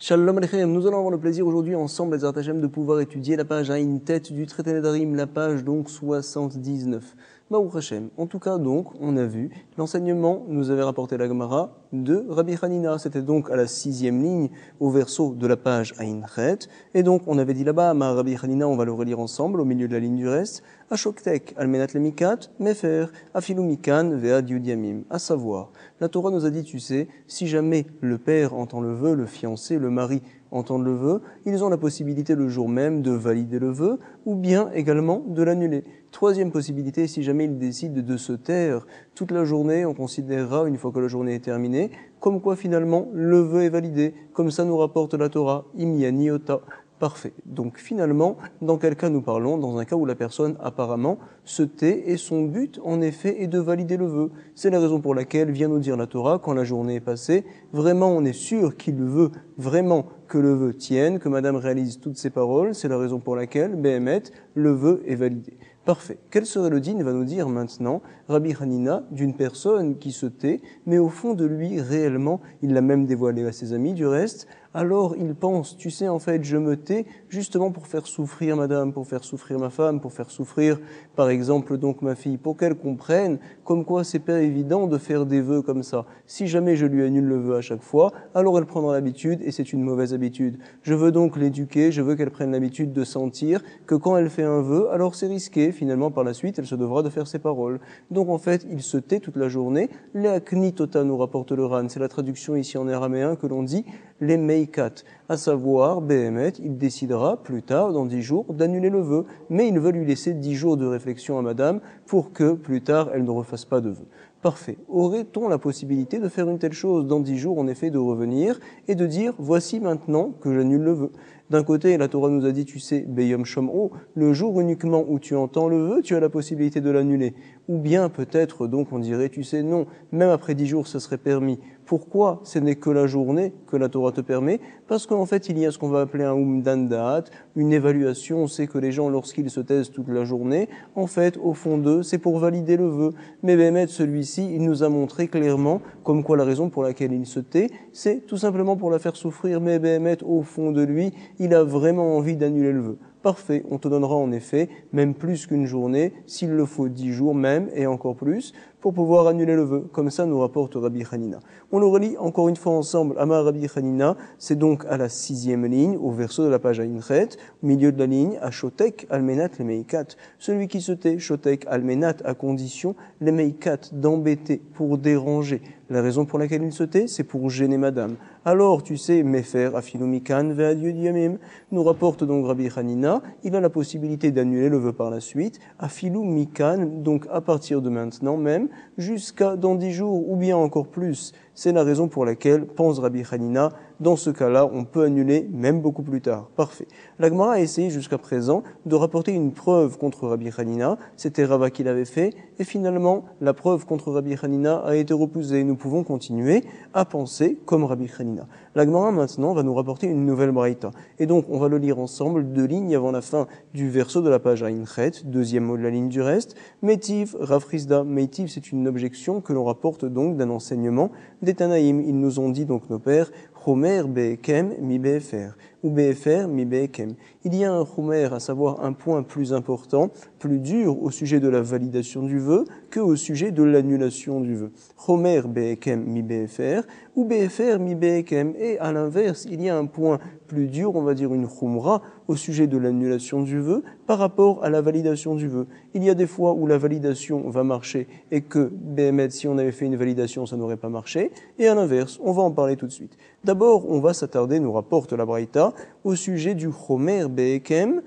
Shalom Aleichem, nous allons avoir le plaisir aujourd'hui ensemble, les Hashem, de pouvoir étudier la page Aïn Tête du traité Nedarim, la page donc 79. Baruch Hashem. En tout cas donc, on a vu, l'enseignement nous avait rapporté la Gemara de Rabbi Hanina, c'était donc à la 6e ligne, au verso de la page Aïn Tête, et donc on avait dit là-bas, ma Rabbi Hanina, on va le relire ensemble, au milieu de la ligne du reste, Ashoktek, Almenat Lemikat, Mefer, Afilu Mikan, Vead Yudiamim, à savoir, la Torah nous a dit, tu sais, si jamais le père entend le vœu, le fiancé, le mari entendent le vœu, ils ont la possibilité le jour même de valider le vœu ou bien également de l'annuler. Troisième possibilité, si jamais ils décident de se taire toute la journée, on considérera, une fois que la journée est terminée, comme quoi finalement le vœu est validé. Comme ça nous rapporte la Torah, im yaniota. Parfait. Donc finalement, dans quel cas nous parlons? Dans un cas où la personne apparemment se tait et son but en effet est de valider le vœu. C'est la raison pour laquelle vient nous dire la Torah, quand la journée est passée, vraiment on est sûr qu'il veut vraiment que le vœu tienne, que madame réalise toutes ses paroles, c'est la raison pour laquelle, Béhémet, le vœu est validé. Parfait. Quel serait le din va nous dire maintenant Rabbi Hanina d'une personne qui se tait, mais au fond de lui, réellement, il l'a même dévoilé à ses amis du reste, alors il pense, tu sais, en fait, je me tais justement pour faire souffrir madame, pour faire souffrir ma femme, pour faire souffrir, par exemple, donc ma fille, pour qu'elle comprenne comme quoi c'est pas évident de faire des vœux comme ça. Si jamais je lui annule le vœu à chaque fois, alors elle prendra l'habitude et c'est une mauvaise habitude. Je veux donc l'éduquer, je veux qu'elle prenne l'habitude de sentir que quand elle fait un vœu, alors c'est risqué, finalement par la suite, elle se devra de faire ses paroles. Donc en fait, il se tait toute la journée. Les Knitota nous rapporte le Ran, c'est la traduction ici en araméen que l'on dit les Meikat, à savoir, Béhémet, il décidera plus tard, dans 10 jours, d'annuler le vœu, mais il veut lui laisser 10 jours de réflexion à madame pour que plus tard elle ne refasse pas de vœu. Parfait. Aurait-on la possibilité de faire une telle chose dans 10 jours, en effet, de revenir et de dire, voici maintenant que j'annule le vœu? D'un côté, la Torah nous a dit, tu sais, Beyom Shom'o, le jour uniquement où tu entends le vœu, tu as la possibilité de l'annuler. Ou bien peut-être, donc, on dirait, tu sais, non, même après 10 jours, ce serait permis. Pourquoi ce n'est que la journée que la Torah te permet? Parce qu'en fait, il y a ce qu'on va appeler un umdan da'at, une évaluation. On sait que les gens, lorsqu'ils se taisent toute la journée, en fait, au fond d'eux, c'est pour valider le vœu. Mais Béhémet, celui-ci, il nous a montré clairement comme quoi la raison pour laquelle il se tait, c'est tout simplement pour la faire souffrir. Mais Béhémet, au fond de lui, il a vraiment envie d'annuler le vœu. Parfait, on te donnera en effet même plus qu'une journée, s'il le faut 10 jours même, et encore plus, pour pouvoir annuler le vœu. Comme ça nous rapporte Rabbi Hanina. On le relit encore une fois ensemble, Amar Rabbi Hanina, c'est donc à la 6e ligne, au verso de la page Aïnchet, au milieu de la ligne, à Shotek, Almenat, les Meikat. Celui qui se tait, Shotek, Almenat, à condition, les Meikat, d'embêter, pour déranger. La raison pour laquelle il se tait, c'est pour gêner madame. Alors, tu sais, Mefer, Afilu Mikan, Ve'ad Yamim, nous rapporte donc Rabbi Hanina, il a la possibilité d'annuler le vœu par la suite, Afilu Mikan, donc à partir de maintenant même, jusqu'à dans 10 jours, ou bien encore plus. C'est la raison pour laquelle, pense Rabbi Hanina, dans ce cas-là, on peut annuler même beaucoup plus tard. Parfait. La Gemara a essayé jusqu'à présent de rapporter une preuve contre Rabbi Hanina, c'était Rava qui l'avait fait, et finalement, la preuve contre Rabbi Hanina a été repoussée. Nous pouvons continuer à penser comme Rabbi Hanina. La Gemara maintenant va nous rapporter une nouvelle braïta. Et donc, on va le lire ensemble, 2 lignes avant la fin du verso de la page Aïnchet, 2e mot de la ligne du reste. Métiv, Rafrizda. Métiv, c'est une objection que l'on rapporte donc d'un enseignement des Tanaïm. Ils nous ont dit donc nos pères, Chomer be'ekem mi be'efer, ou be'efer mi be'ekem. Il y a un chomer, à savoir un point plus important, plus dur au sujet de la validation du vœu que au sujet de l'annulation du vœu. Chomer be'ekem mi be'efer, ou be'efer mi be'ekem. Et à l'inverse, il y a un point plus dur, on va dire une chumra, au sujet de l'annulation du vœu par rapport à la validation du vœu. Il y a des fois où la validation va marcher et que, Béhémet, si on avait fait une validation, ça n'aurait pas marché. Et à l'inverse, on va en parler tout de suite. D'abord, on va s'attarder, nous rapporte la Braïta, au sujet du Chomer Be'ekem,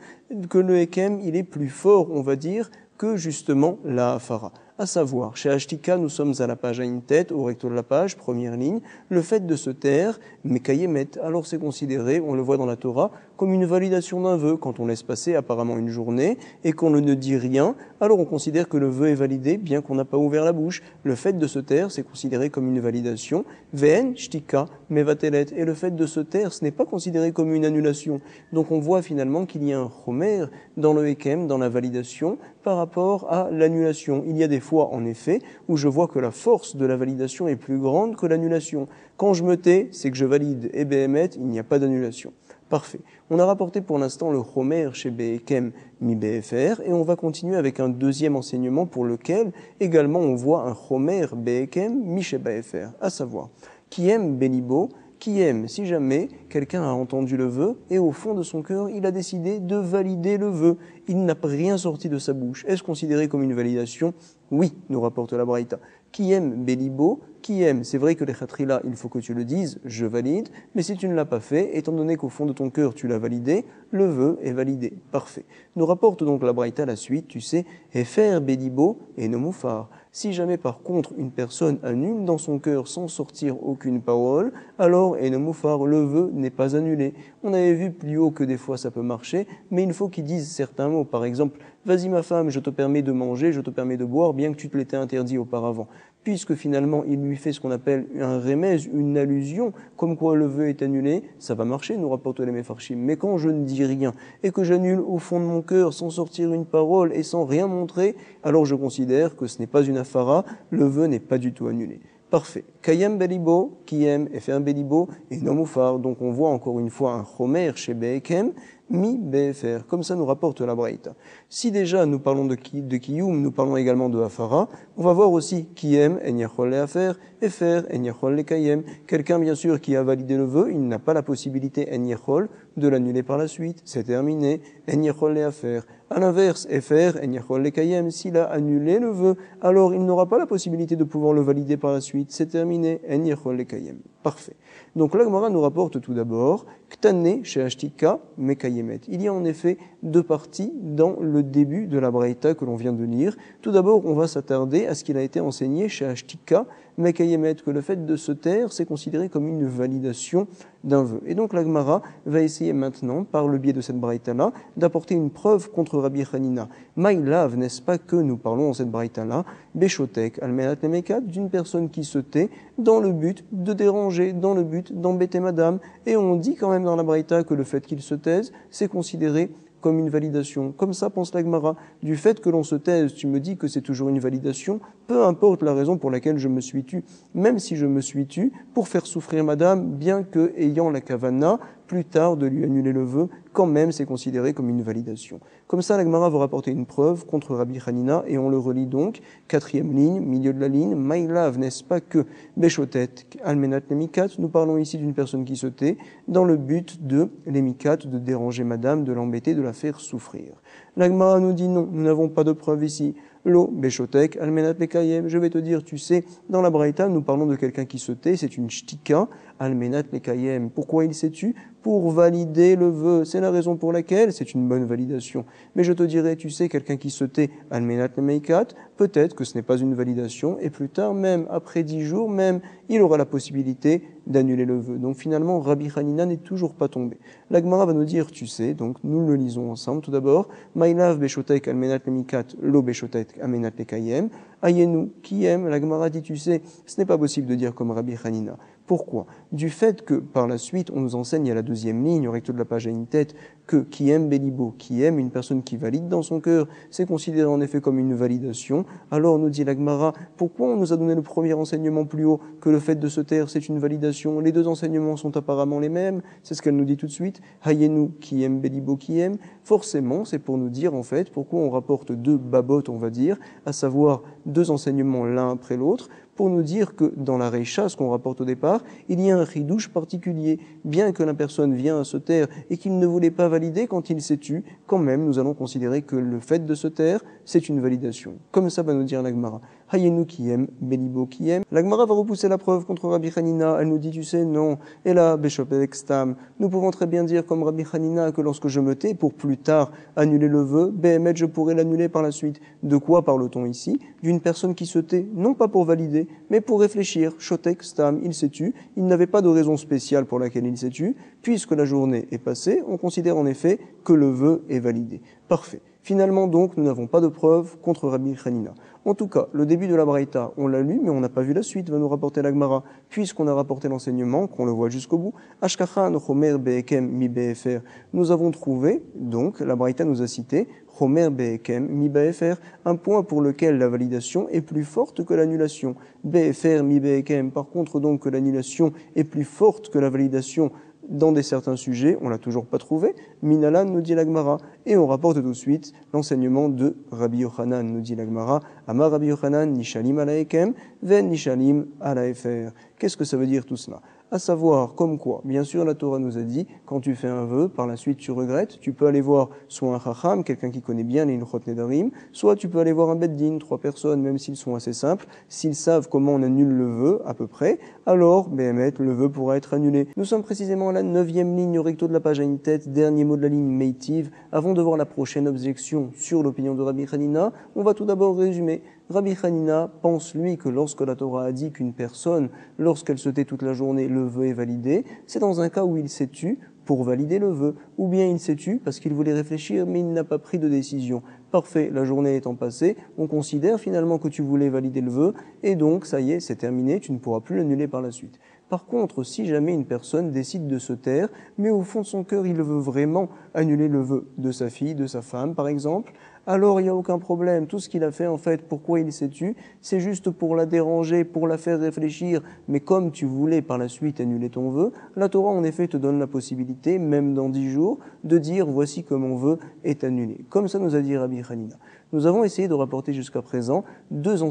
que le Ekem, il est plus fort, on va dire, que justement la Hafara. À savoir, chez Ashtika, nous sommes à la page Aïn Tête, au recto de la page, première ligne, le fait de se taire, Mekayemet, alors c'est considéré, on le voit dans la Torah, comme une validation d'un vœu. Quand on laisse passer apparemment une journée et qu'on ne dit rien, alors on considère que le vœu est validé, bien qu'on n'a pas ouvert la bouche. Le fait de se taire, c'est considéré comme une validation. Ven, shtika, mevatelet. Et le fait de se taire, ce n'est pas considéré comme une annulation. Donc on voit finalement qu'il y a un chomer dans le Ekem, dans la validation, par rapport à l'annulation. Il y a des fois, en effet, où je vois que la force de la validation est plus grande que l'annulation. Quand je me tais, c'est que je valide et Behemet, il n'y a pas d'annulation. Parfait. On a rapporté pour l'instant le Chomer chez Behekem mi BFR et on va continuer avec un deuxième enseignement pour lequel également on voit un Chomer Behekem mi chez BFR, à savoir qui aime Belibo, qui aime si jamais quelqu'un a entendu le vœu et au fond de son cœur il a décidé de valider le vœu. Il n'a rien sorti de sa bouche. Est-ce considéré comme une validation? Oui, nous rapporte la Braïta. Qui aime Belibo, qui aime, c'est vrai que les khatrila, il faut que tu le dises, je valide, mais si tu ne l'as pas fait, étant donné qu'au fond de ton cœur tu l'as validé, le vœu est validé. Parfait. Nous rapporte donc la Braïta la suite, tu sais, et faire Belibo et nomofar. Si jamais par contre une personne annule dans son cœur sans sortir aucune parole, alors Enomofar, le vœu n'est pas annulé. On avait vu plus haut que des fois ça peut marcher, mais il faut qu'il dise certains mots. Par exemple, vas-y ma femme, je te permets de manger, je te permets de boire, bien que tu te l'étais interdit auparavant. Puisque finalement il lui fait ce qu'on appelle un remèze, une allusion, comme quoi le vœu est annulé, ça va marcher, nous rapporte les Mefarshim. Mais quand je ne dis rien et que j'annule au fond de mon cœur sans sortir une parole et sans rien montrer, alors je considère que ce n'est pas une afara, le vœu n'est pas du tout annulé. Parfait. Kayem Belibo, qui aime et fait un Belibo, et Nomufar. Donc on voit encore une fois un Chomer chez Behekem, mi BFR. Comme ça nous rapporte la Braïta. Si déjà nous parlons de Kiyum, nous parlons également de Afara, on va voir aussi qui aime, en yachol le afer, et faire, en yachol le kayem. Quelqu'un bien sûr qui a validé le vœu, il n'a pas la possibilité, en yachol, de l'annuler par la suite. C'est terminé, en yachol le afer. À l'inverse, faire, en yachol le kayem, s'il a annulé le vœu, alors il n'aura pas la possibilité de pouvoir le valider par la suite. C'est terminé, en yachol le kayem. Parfait. Donc la Gemara nous rapporte tout d'abord Ktane chez Ashtika Mekayemet. Il y a en effet deux parties dans le début de la Braïta que l'on vient de lire. Tout d'abord, on va s'attarder à ce qu'il a été enseigné chez Ashtika Mekayemet, que le fait de se taire, c'est considéré comme une validation d'un vœu. Et donc la Gemara va essayer maintenant, par le biais de cette Braïta-là, d'apporter une preuve contre Rabbi Hanina. Maïlav, n'est-ce pas que nous parlons dans cette Braïta-là, Beshotek, Almenat Lemekat, d'une personne qui se tait dans le but de déranger, dans le but d'embêter madame. Et on dit quand même dans la Braïta que le fait qu'il se taise, c'est considéré comme une validation. Comme ça pense la Gemara. Du fait que l'on se taise, tu me dis que c'est toujours une validation, peu importe la raison pour laquelle je me suis tu, même si je me suis tu pour faire souffrir madame, bien que ayant la kavana, plus tard de lui annuler le vœu, quand même c'est considéré comme une validation. Comme ça, la Gemara va rapporter une preuve contre Rabbi Hanina, et on le relit donc, quatrième ligne, milieu de la ligne, Maïlav, n'est-ce pas que Beshotet, Almenat Lemikat, nous parlons ici d'une personne qui se tait, dans le but de Lemikat, de déranger madame, de l'embêter, de la faire souffrir. La Gemara nous dit non, nous n'avons pas de preuve ici. Lo, Beshotek, Almenat Lekayem. Je vais te dire, tu sais, dans la Braïta, nous parlons de quelqu'un qui se tait, c'est une shtika, Almenat Lekayem. Pourquoi il s'est tu? Pour valider le vœu. C'est la raison pour laquelle c'est une bonne validation. Mais je te dirais, tu sais, quelqu'un qui se tait, Almenat Lemeikat, peut-être que ce n'est pas une validation, et plus tard, même après 10 jours, même, il aura la possibilité d'annuler le vœu. Donc finalement, Rabbi Hanina n'est toujours pas tombé. La Gemara va nous dire, tu sais, donc nous le lisons ensemble. Tout d'abord, Maïlav Beshotek Almenat Lemikat, Lo Beshotek Almenat Lekayem. Ayenu, qui aime, la Gemara dit, tu sais, ce n'est pas possible de dire comme Rabbi Hanina. Pourquoi? Du fait que, par la suite, on nous enseigne à la deuxième ligne, au recto de la page à une tête, que qui aime Belibo, qui aime une personne qui valide dans son cœur, c'est considéré en effet comme une validation. Alors, nous dit la Gemara, pourquoi on nous a donné le premier enseignement plus haut, que le fait de se taire, c'est une validation? Les deux enseignements sont apparemment les mêmes, c'est ce qu'elle nous dit tout de suite. Hayenu, qui aime Belibo, qui aime. Forcément, c'est pour nous dire, en fait, pourquoi on rapporte deux babotes, on va dire, à savoir deux enseignements l'un après l'autre, pour nous dire que dans la Reisha, ce qu'on rapporte au départ, il y a un chidouche particulier. Bien que la personne vient à se taire et qu'il ne voulait pas valider quand il s'est tu, quand même, nous allons considérer que le fait de se taire, c'est une validation. Comme ça va nous dire la Gemara. Hayenu qui aime, Belibo qui aime. La Gemara va repousser la preuve contre Rabbi Hanina. Elle nous dit, tu sais, non. Et là, Beshopek Stam. Nous pouvons très bien dire, comme Rabbi Hanina, que lorsque je me tais, pour plus tard annuler le vœu, Behemet, je pourrais l'annuler par la suite. De quoi parle-t-on ici? D'une personne qui se tait, non pas pour valider, mais pour réfléchir. Shotek Stam, il s'est tu. Il n'avait pas de raison spéciale pour laquelle il s'est tu. Puisque la journée est passée, on considère en effet que le vœu est validé. Parfait. Finalement donc, nous n'avons pas de preuve contre Rabbi Hanina. En tout cas, le début de la Braïta, on l'a lu, mais on n'a pas vu la suite, va nous rapporter la Gemara, puisqu'on a rapporté l'enseignement, qu'on le voit jusqu'au bout. Ashkachan Chomer Be'ekem Mi Be'efer. Nous avons trouvé, donc, la Braïta nous a cité, Chomer Be'ekem Mi Be'efer, un point pour lequel la validation est plus forte que l'annulation. Be'efer Mi Be'ekem, par contre donc que l'annulation est plus forte que la validation dans certains sujets, on l'a toujours pas trouvé. Minalan nous dit la Gemara, et on rapporte tout de suite l'enseignement de Rabbi Yochanan, nous dit la Gemara, Amar Rabbi Yochanan, Nishalim ala Ekem, Ven Nishalim ala Efer. Qu'est-ce que ça veut dire tout cela? À savoir, comme quoi, bien sûr, la Torah nous a dit, quand tu fais un vœu, par la suite tu regrettes, tu peux aller voir soit un chacham, quelqu'un qui connaît bien les Ilchot Nedarim, soit tu peux aller voir un beddin, 3 personnes, même s'ils sont assez simples, s'ils savent comment on annule le vœu, à peu près, alors, Béhémet, le vœu pourra être annulé. Nous sommes précisément à la 9e ligne au recto de la page à une tête, dernier mot de la ligne Meitiv. Avant de voir la prochaine objection sur l'opinion de Rabbi Hanina, on va tout d'abord résumer. Rabbi Hanina pense, lui, que lorsque la Torah a dit qu'une personne, lorsqu'elle se tait toute la journée, le vœu est validé, c'est dans un cas où il s'est tu pour valider le vœu, ou bien il s'est tu parce qu'il voulait réfléchir, mais il n'a pas pris de décision. Parfait, la journée étant passée, on considère finalement que tu voulais valider le vœu, et donc, ça y est, c'est terminé, tu ne pourras plus l'annuler par la suite. Par contre, si jamais une personne décide de se taire, mais au fond de son cœur, il veut vraiment annuler le vœu de sa fille, de sa femme, par exemple, alors il n'y a aucun problème. Tout ce qu'il a fait, en fait, pourquoi il s'est tu, c'est juste pour la déranger, pour la faire réfléchir. Mais comme tu voulais par la suite annuler ton vœu, la Torah, en effet, te donne la possibilité, même dans 10 jours, de dire voici que mon vœu est annulé. Comme ça nous a dit Rabbi Hanina. Nous avons essayé de rapporter jusqu'à présent deux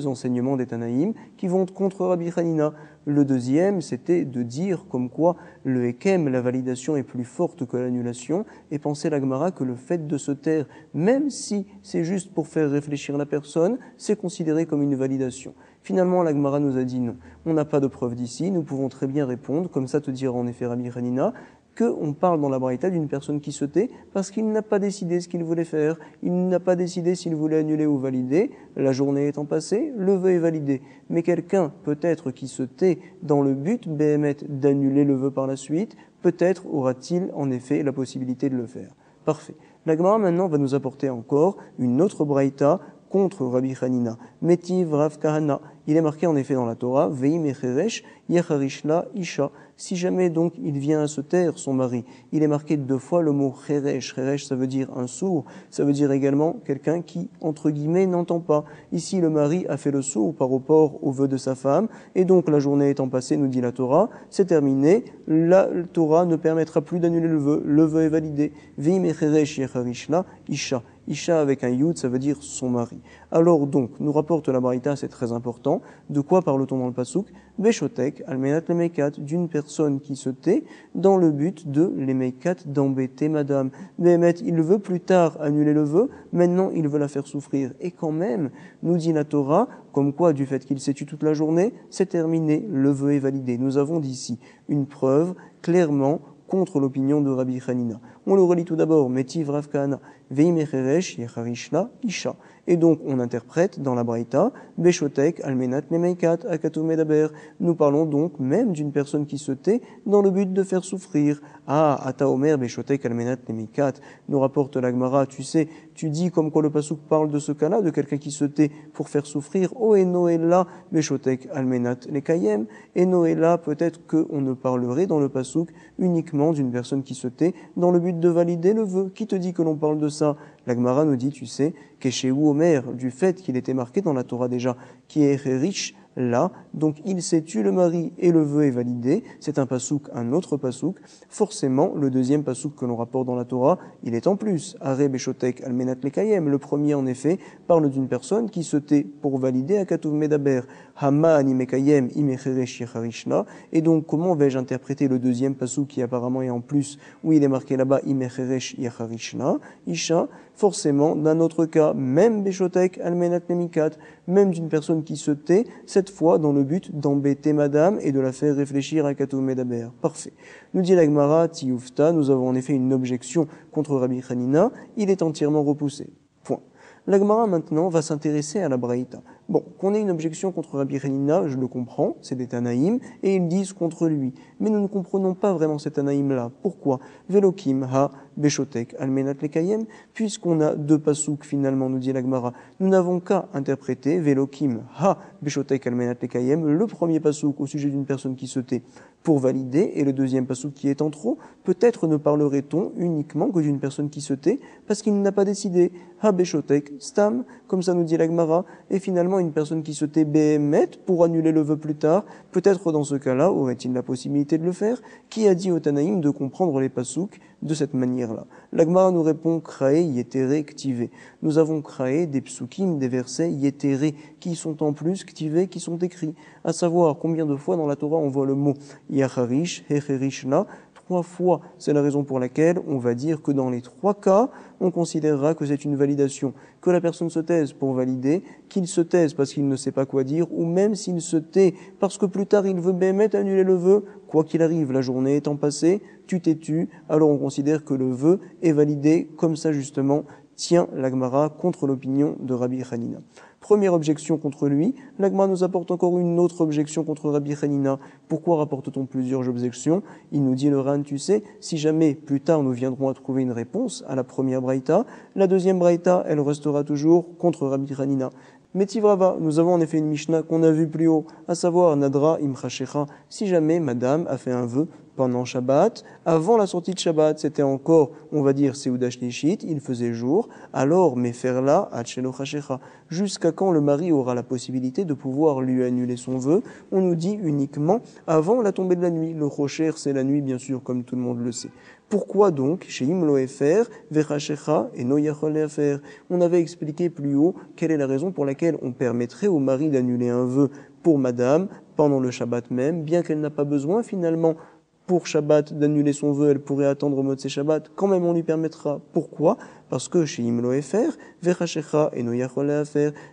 enseignements des Tanaïm qui vont contre Rabbi Hanina. Le deuxième, c'était de dire comme quoi le Ekem, la validation est plus forte que l'annulation, et penser la Gemara que le fait de se taire, même si c'est juste pour faire réfléchir la personne, c'est considéré comme une validation. Finalement, la Gemara nous a dit non. On n'a pas de preuve d'ici, nous pouvons très bien répondre, comme ça te dira en effet Rabbi Hanina, qu'on parle dans la Braïta d'une personne qui se tait parce qu'il n'a pas décidé ce qu'il voulait faire. Il n'a pas décidé s'il voulait annuler ou valider. La journée étant passée, le vœu est validé. Mais quelqu'un, peut-être qui se tait dans le but, Béhémet, d'annuler le vœu par la suite, peut-être aura-t-il en effet la possibilité de le faire. Parfait. La Gemara maintenant va nous apporter encore une autre Braïta contre Rabbi Hanina. Metiv Rav Kahana. Il est marqué en effet dans la Torah, Vei mecheresh yacharishla isha. Si jamais donc il vient à se taire, son mari, il est marqué 2 fois le mot cheresh. Cheresh, ça veut dire un sourd. Ça veut dire également quelqu'un qui, entre guillemets, n'entend pas. Ici, le mari a fait le sourd par rapport au vœu de sa femme. Et donc, la journée étant passée, nous dit la Torah, c'est terminé. La Torah ne permettra plus d'annuler le vœu. Le vœu est validé. Vei mecheresh yacharishla isha. Isha avec un yud, ça veut dire son mari. Alors donc, nous rapporte la Braïta, c'est très important. De quoi parle-t-on dans le pasuk? Beshotek, almenat lemeikat, d'une personne qui se tait dans le but de lemeikat, d'embêter madame. Béhémet, il veut plus tard annuler le vœu, maintenant il veut la faire souffrir. Et quand même, nous dit la Torah, comme quoi du fait qu'il s'est tu toute la journée, c'est terminé, le vœu est validé. Nous avons d'ici une preuve clairement contre l'opinion de Rabbi Hanina. On le relit tout d'abord, Metiv Rav Kahana, Vei mecheresh yecharishla isha. Et donc, on interprète dans la Braïta, Beshotek almenat nemeikat akatu medaber. Nous parlons donc même d'une personne qui se tait dans le but de faire souffrir. Ah, ata omer Beshotek almenat nemeikat. Nous rapporte la Gemara, tu sais, tu dis comme quoi le pasuk parle de ce cas-là, de quelqu'un qui se tait pour faire souffrir. Oh, et Noéla Beshotek almenat lekayem. Et Noéla, peut-être qu'on ne parlerait dans le pasuk uniquement d'une personne qui se tait dans le but de valider le vœu. Qui te dit que l'on parle de ça? La Gemara nous dit, tu sais, Keshéou Omer, du fait qu'il était marqué dans la Torah déjà, qui est riche là, donc il s'est tu le mari et le vœu est validé, c'est un pasouk, un autre pasouk, forcément le deuxième pasouk que l'on rapporte dans la Torah, il est en plus, Are Beshotek Almenat Lekayem, le premier en effet parle d'une personne qui se tait pour valider Akatuv Medaber, Hama Ani Mekayem Imecheresh Yecharishna, et donc comment vais-je interpréter le deuxième pasouk qui apparemment est en plus, où il est marqué là-bas Imecheresh Yecharishna, Isha, forcément, d'un autre cas, même Beshotek Almenat Nemikat, même d'une personne qui se tait, cette fois dans le but d'embêter madame et de la faire réfléchir à Katou Medaber. Parfait. Nous dit la Gemara, Tioufta, nous avons en effet une objection contre Rabbi Hanina, il est entièrement repoussé. Point. La Gemara maintenant va s'intéresser à la Braïta. Bon, qu'on ait une objection contre Rabbi Hanina, je le comprends, c'est des Tanaïm, et ils disent contre lui. Mais nous ne comprenons pas vraiment cet Tanaïm-là. Pourquoi? Velokim ha beshotek almenat lekayem, puisqu'on a deux pasouks finalement, nous dit la Gemara. Nous n'avons qu'à interpréter Velokim ha beshotek almenat lekayem, le premier pasouk au sujet d'une personne qui se tait pour valider, et le deuxième pasouk qui est en trop. Peut-être ne parlerait-on uniquement que d'une personne qui se tait parce qu'il n'a pas décidé. Ha beshotek stam, comme ça nous dit la Gemara, et finalement une personne qui se tait behemet pour annuler le vœu plus tard. Peut-être dans ce cas-là aurait-il la possibilité de le faire. Qui a dit au Tanaïm de comprendre les pasouks de cette manière-là? La Gemara nous répond kraé yetere ktivé. Nous avons kraé des psukim, des versets yetere qui sont en plus ktivé, qui sont écrits. À savoir combien de fois dans la Torah on voit le mot yacharish, hecherishna. 3 fois, c'est la raison pour laquelle on va dire que dans les 3 cas, on considérera que c'est une validation, que la personne se taise pour valider, qu'il se taise parce qu'il ne sait pas quoi dire, ou même s'il se tait parce que plus tard il veut bémet annuler le vœu, quoi qu'il arrive, la journée étant passée, tu t'es tu, alors on considère que le vœu est validé, comme ça justement tient la Gemara contre l'opinion de Rabbi Hanina. Première objection contre lui, la Gemara nous apporte encore une autre objection contre Rabbi Hanina. Pourquoi rapporte-t-on plusieurs objections? Il nous dit le Ran, tu sais, si jamais plus tard nous viendrons à trouver une réponse à la première braïta, la deuxième braïta, elle restera toujours contre Rabbi Hanina. Mais Tivrava, nous avons en effet une Mishnah qu'on a vue plus haut, à savoir Nadra imchashecha, si jamais madame a fait un vœu pendant Shabbat, avant la sortie de Shabbat, c'était encore, on va dire, Seudah Shlishit, il faisait jour, alors Meferla Achelo Chashecha, jusqu'à quand le mari aura la possibilité de pouvoir lui annuler son vœu, on nous dit uniquement avant la tombée de la nuit. Le Rocher, c'est la nuit, bien sûr, comme tout le monde le sait. Pourquoi donc, chez Imloefer, Verachecha et Noyachol on avait expliqué plus haut quelle est la raison pour laquelle on permettrait au mari d'annuler un vœu pour madame pendant le Shabbat même, bien qu'elle n'a pas besoin finalement pour Shabbat d'annuler son vœu, elle pourrait attendre au Motzei Shabbat, quand même on lui permettra. Pourquoi? Parce que chez Imloefer, Verachecha et Noyachol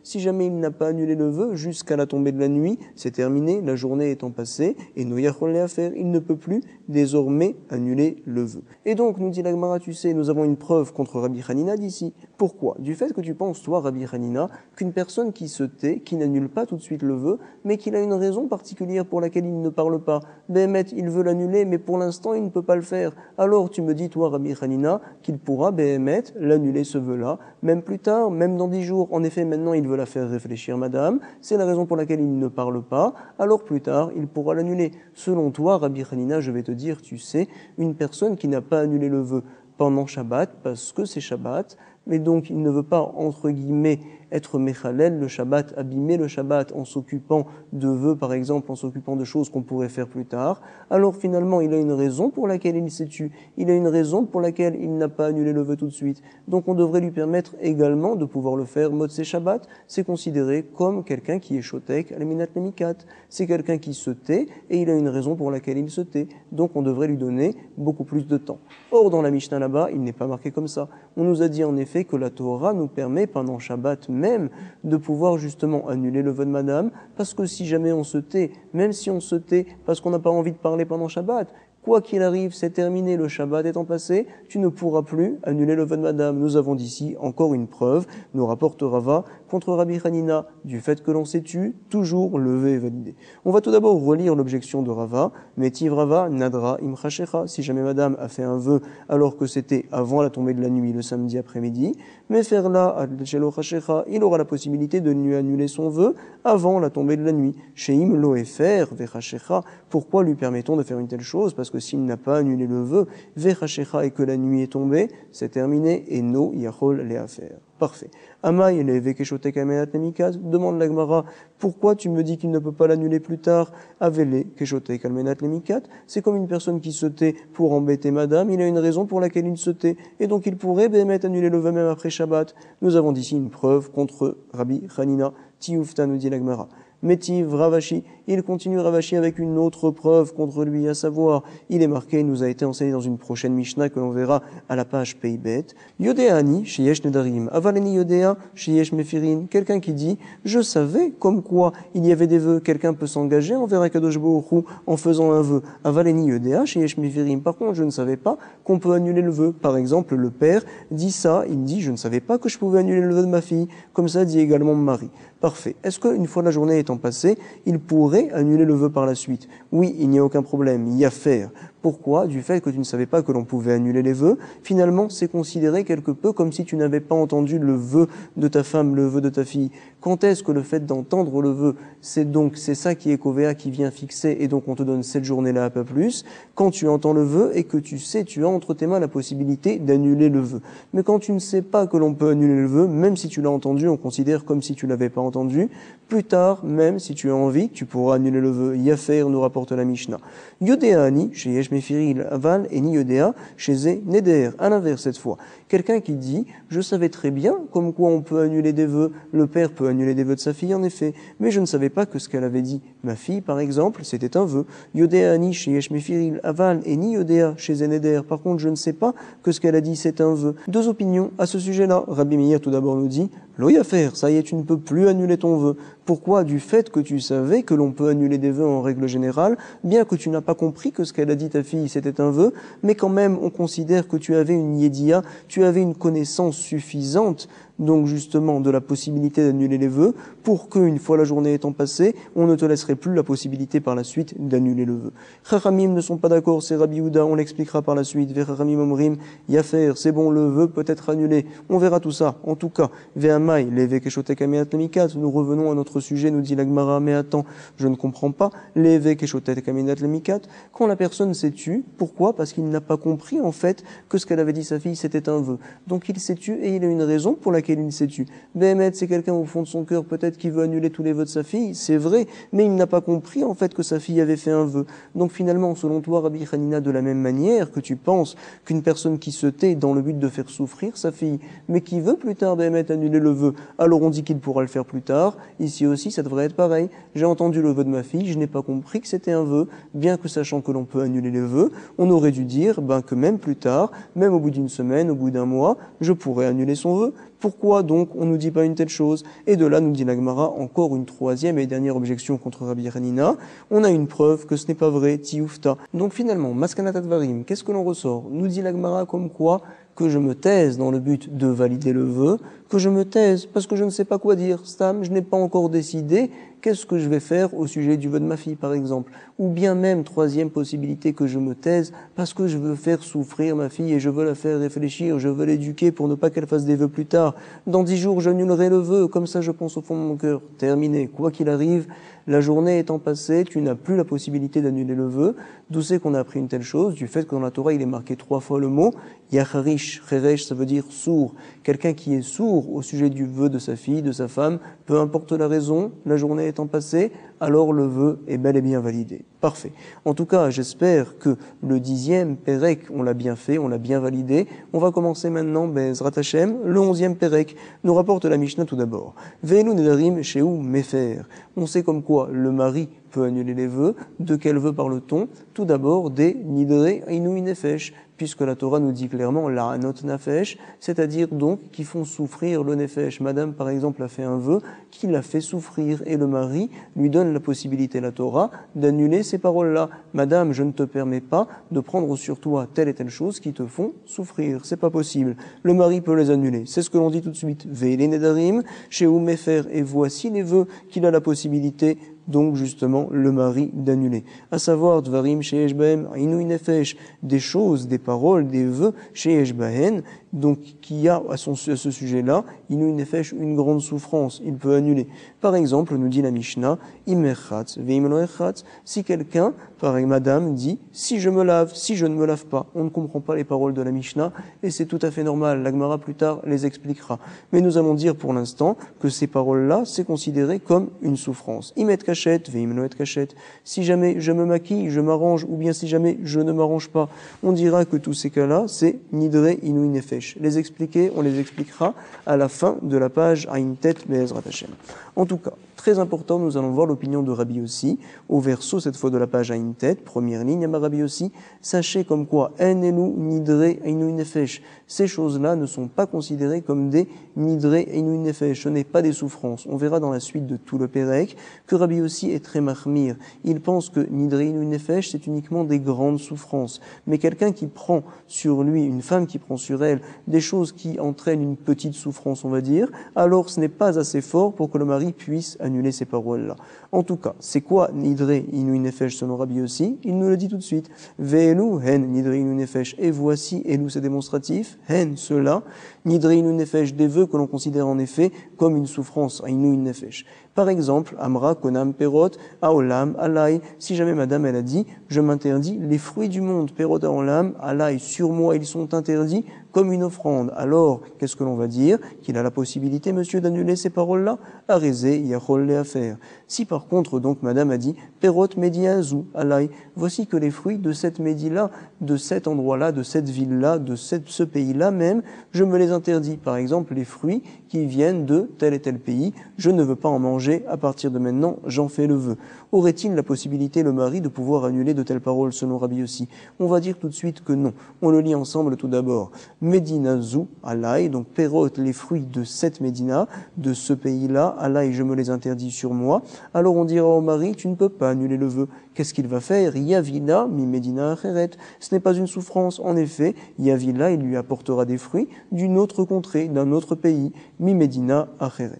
si jamais il n'a pas annulé le vœu jusqu'à la tombée de la nuit, c'est terminé, la journée étant passée, et Noyachol il ne peut plus désormais annuler le vœu. Et donc, nous dit la Gemara, tu sais, nous avons une preuve contre Rabbi Hanina d'ici. Pourquoi? Du fait que tu penses, toi, Rabbi Hanina, qu'une personne qui se tait, qui n'annule pas tout de suite le vœu, mais qu'il a une raison particulière pour laquelle il ne parle pas. Béhémet, il veut l'annuler, mais pour l'instant, il ne peut pas le faire. Alors, tu me dis, toi, Rabbi Hanina, qu'il pourra, Béhémet, l'annuler ce vœu-là, même plus tard, même dans 10 jours. En effet, maintenant, il veut la faire réfléchir, madame. C'est la raison pour laquelle il ne parle pas. Alors, plus tard, il pourra l'annuler. Selon toi, Rabbi Hanina, je vais te dire, tu sais, une personne qui n'a pas annulé le vœu pendant Shabbat, parce que c'est Shabbat, mais donc il ne veut pas, entre guillemets, être méchalel le Shabbat, abîmer le Shabbat en s'occupant de vœux, par exemple, en s'occupant de choses qu'on pourrait faire plus tard, alors finalement il a une raison pour laquelle il s'est tué, il a une raison pour laquelle il n'a pas annulé le vœu tout de suite. Donc on devrait lui permettre également de pouvoir le faire. Motzei Shabbat, c'est considéré comme quelqu'un qui est shotek, alminat lemikat, c'est quelqu'un qui se tait et il a une raison pour laquelle il se tait. Donc on devrait lui donner beaucoup plus de temps. Or dans la Mishnah là-bas, il n'est pas marqué comme ça. On nous a dit en effet que la Torah nous permet pendant Shabbat même de pouvoir justement annuler le vœu de madame, parce que si jamais on se tait, même si on se tait parce qu'on n'a pas envie de parler pendant Shabbat, quoi qu'il arrive, c'est terminé, le Shabbat étant passé, tu ne pourras plus annuler le vœu de madame. Nous avons d'ici encore une preuve, nous rapporte Rava contre Rabbi Hanina, du fait que l'on s'est tu, toujours le vœu est validé. On va tout d'abord relire l'objection de Rava, Metiv Rava, Nadra Imchashecha, si jamais madame a fait un vœu alors que c'était avant la tombée de la nuit, le samedi après-midi, mais faire là, Adchelo Chashecha, il aura la possibilité de lui annuler son vœu avant la tombée de la nuit. Sheim Loefer, Vechashecha, pourquoi lui permettons de faire une telle chose? Parce que s'il n'a pas annulé le vœu, Vechashecha, et que la nuit est tombée, c'est terminé, et no Yachol les affaires. Parfait. Amay le vekeshotek amenat lemikat, demande la Gemara, pourquoi tu me dis qu'il ne peut pas l'annuler plus tard? Avele keshotek amenat lemikat, c'est comme une personne qui se tait pour embêter madame, il a une raison pour laquelle il se tait, et donc il pourrait bémet annuler le vœu même après Shabbat. Nous avons d'ici une preuve contre Rabbi Hanina, Tioufta nous dit la Gemara. Metiv Ravashi, il continue Ravashi avec une autre preuve contre lui, à savoir, il est marqué, il nous a été enseigné dans une prochaine Mishnah que l'on verra à la page Peibet. Yodeani, sheyesh nedarim, avaleni yodea, sheyesh mefirin. Quelqu'un qui dit, je savais comme quoi il y avait des vœux, quelqu'un peut s'engager envers Akadosh Baruch Hu en faisant un vœu. Avaleni yodea, sheyesh mefirin. Par contre, je ne savais pas qu'on peut annuler le vœu. Par exemple, le père dit ça, il dit, je ne savais pas que je pouvais annuler le vœu de ma fille. Comme ça dit également Marie. Parfait. Est-ce qu'une fois la journée étant passée, il pourrait pourrais annuler le vœu par la suite. Oui, il n'y a aucun problème, y a faire. Pourquoi? Du fait que tu ne savais pas que l'on pouvait annuler les vœux, finalement c'est considéré quelque peu comme si tu n'avais pas entendu le vœu de ta femme, le vœu de ta fille. Quand est-ce que le fait d'entendre le vœu, c'est ça qui est Kovéa qui vient fixer, et donc on te donne cette journée-là à pas plus, quand tu entends le vœu et que tu sais, tu as entre tes mains la possibilité d'annuler le vœu. Mais quand tu ne sais pas que l'on peut annuler le vœu, même si tu l'as entendu, on considère comme si tu l'avais pas entendu, plus tard, même si tu as envie, tu pourras annuler le vœu. Yafer nous rapporte la Mishnah. Yodéani, chez Yesh Mefiril Aval, et ni Yodéa, chez Zé Neder. À l'inverse cette fois. Quelqu'un qui dit, je savais très bien comme quoi on peut annuler des vœux, le père peut annuler des vœux de sa fille en effet, mais je ne savais pas que ce qu'elle avait dit, ma fille par exemple, c'était un vœu. Yodéani, chez Yesh Mefiril Aval, et ni Yodéa, chez Zé Neder. Par contre, je ne sais pas que ce qu'elle a dit, c'est un vœu. Deux opinions à ce sujet-là. Rabbi Meir tout d'abord nous dit, Loyafer, ça y est, tu ne peux plus annuler ton vœu. Pourquoi? Du fait que tu savais que l'on peut annuler des vœux en règle générale, bien que tu n'as pas compris que ce qu'elle a dit ta fille c'était un vœu, mais quand même on considère que tu avais une yédia, tu avais une connaissance suffisante, donc justement de la possibilité d'annuler les vœux, pour qu'une fois la journée étant passée, on ne te laisserait plus la possibilité par la suite d'annuler le vœu. Chachamim ne sont pas d'accord, c'est Rabbi Yehuda, on l'expliquera par la suite. Chachamim omrim, yafer, c'est bon, le vœu peut être annulé. On verra tout ça. En tout cas, ve'amai, leve keshotek ameat lemikat, nous revenons à notre sujet, nous dit la Gemara, mais attends, je ne comprends pas, leve keshotek ameat lemikat, quand la personne s'est tue, pourquoi? Parce qu'il n'a pas compris en fait que ce qu'elle avait dit sa fille c'était un vœu. Donc il s'est tu et il a une raison pour laquelle il s'est tu. Béhémet, c'est quelqu'un au fond de son cœur peut-être qui veut annuler tous les vœux de sa fille, c'est vrai, mais il n'a pas compris en fait que sa fille avait fait un vœu. Donc finalement, selon toi, Rabbi Hanina, de la même manière que tu penses qu'une personne qui se tait dans le but de faire souffrir sa fille, mais qui veut plus tard Béhémet annuler le vœu, alors on dit qu'il pourra le faire plus tard. Ici aussi, ça devrait être pareil. J'ai entendu le vœu de ma fille, je n'ai pas compris que c'était un vœu, bien que sachant que l'on peut annuler les vœux, on aurait dû dire que même plus tard, même au bout d'une semaine, au bout d'un mois, je pourrais annuler son vœu. Pourquoi donc on ne nous dit pas une telle chose? Et de là, nous dit la Gemara, encore une troisième et dernière objection contre Rabbi Hanina. On a une preuve que ce n'est pas vrai, tioufta. Donc finalement, maskanat advarim, qu'est-ce que l'on ressort? Nous dit la Gemara comme quoi que je me taise dans le but de valider le vœu, que je me taise parce que je ne sais pas quoi dire. Stam, je n'ai pas encore décidé qu'est-ce que je vais faire au sujet du vœu de ma fille, par exemple. Ou bien même, troisième possibilité, que je me taise parce que je veux faire souffrir ma fille et je veux la faire réfléchir, je veux l'éduquer pour ne pas qu'elle fasse des vœux plus tard. Dans 10 jours, j'annulerai le vœu, comme ça je pense au fond de mon cœur. Terminé. Quoi qu'il arrive, la journée étant passée, tu n'as plus la possibilité d'annuler le vœu. D'où c'est qu'on a appris une telle chose? Du fait que dans la Torah, il est marqué 3 fois le mot Yacharish. Cheresh, ça veut dire sourd. Quelqu'un qui est sourd au sujet du vœu de sa fille, de sa femme, peu importe la raison, la journée étant passée, alors le vœu est bel et bien validé. Parfait. En tout cas, j'espère que le 10e Pérec, on l'a bien fait, on l'a bien validé. On va commencer maintenant, Bezrat Hashem, le 11e Pérec. Nous rapporte la Mishnah tout d'abord. Ve'elu nedarim shehu mefer. On sait comme quoi le mari peut annuler les vœux. De quel vœu parle-t-on? Tout d'abord des nidre inu nefesh, puisque la Torah nous dit clairement la anot nafesh, c'est-à-dire donc qui font souffrir le nefesh. Madame, par exemple, a fait un vœu qui la fait souffrir, et le mari lui donne la possibilité, la Torah, d'annuler ces paroles-là. Madame, je ne te permets pas de prendre sur toi telle et telle chose qui te font souffrir. C'est pas possible. Le mari peut les annuler. C'est ce que l'on dit tout de suite. Ve'ele nedarim shehu mefer, et voici les vœux qu'il a la possibilité, donc justement le mari, d'annuler. À savoir, dvarim sheyesh bahem inu nefesh, des choses, des paroles, des vœux sheyesh bahen, donc qui a à ce sujet-là, inu nefesh, une grande souffrance. Il peut annuler. Par exemple, nous dit la Mishnah, imerchatz ve'im lo echatz, si quelqu'un, pareil, madame, dit, si je me lave, si je ne me lave pas. On ne comprend pas les paroles de la Mishnah, et c'est tout à fait normal. La Gemara plus tard les expliquera. Mais nous allons dire pour l'instant que ces paroles-là, c'est considéré comme une souffrance. Imet kachet, ve'im lo et kachet. Si jamais je me maquille, je m'arrange, ou bien si jamais je ne m'arrange pas, on dira que tous ces cas-là, c'est nidre inu nefesh. Les expliquer, on les expliquera à la fin de la page Aïn Tet Be'ezrat Hashem. En tout cas, très important, nous allons voir l'opinion de Rabbi Yossi, au verso cette fois de la page Aïn Tet, première ligne, à Rabbi Yossi, sachez comme quoi, en elu nidre inu nefesh, ces choses-là ne sont pas considérées comme des nidre inu nefesh, ce n'est pas des souffrances. On verra dans la suite de tout le Pérec que Rabbi Yossi est très mahmir. Il pense que nidre inu nefesh, c'est uniquement des grandes souffrances. Mais quelqu'un qui prend sur lui, une femme qui prend sur elle, des choses qui entraînent une petite souffrance, on va dire, alors ce n'est pas assez fort pour que le mari puisse annuler ces paroles-là. En tout cas, c'est quoi Nidre Inouï Nefesh selon Rabbi Yossi? Il nous le dit tout de suite. Ve'elu hen Nidre Inouï Nefesh. Et voici, Elu c'est démonstratif, hen cela, Nidre Inouï Nefesh, des vœux que l'on considère en effet comme une souffrance, Inouï Nefesh. Par exemple, Amra, Konam, Perot, Aolam, Alay. Si jamais madame, elle a dit, je m'interdis les fruits du monde, Perot, Aolam, Alay, sur moi, ils sont interdits comme une offrande. Alors, qu'est-ce que l'on va dire? Qu'il a la possibilité, monsieur, d'annuler ces paroles-là? Arézé, Yachol, les affaires. Si par contre, donc, madame a dit, Perot, Medi, Azou, Alay, voici que les fruits de cette Médie-là, de cet endroit-là, de cette ville-là, de ce pays-là même, je me les interdis. Par exemple, les fruits qui viennent de tel et tel pays, je ne veux pas en manger, à partir de maintenant, j'en fais le vœu. Aurait-il la possibilité, le mari, de pouvoir annuler de telles paroles selon Rabbi Yossi? On va dire tout de suite que non. On le lit ensemble tout d'abord. Médina zou, Alay, donc Perot, les fruits de cette Médina, de ce pays-là, Alay, je me les interdis sur moi. Alors on dira au mari, tu ne peux pas annuler le vœu. Qu'est-ce qu'il va faire? Yavila, mi Médina acheret. Ce n'est pas une souffrance. En effet, Yavila, il lui apportera des fruits d'une autre contrée, d'un autre pays, mi Médina acheret.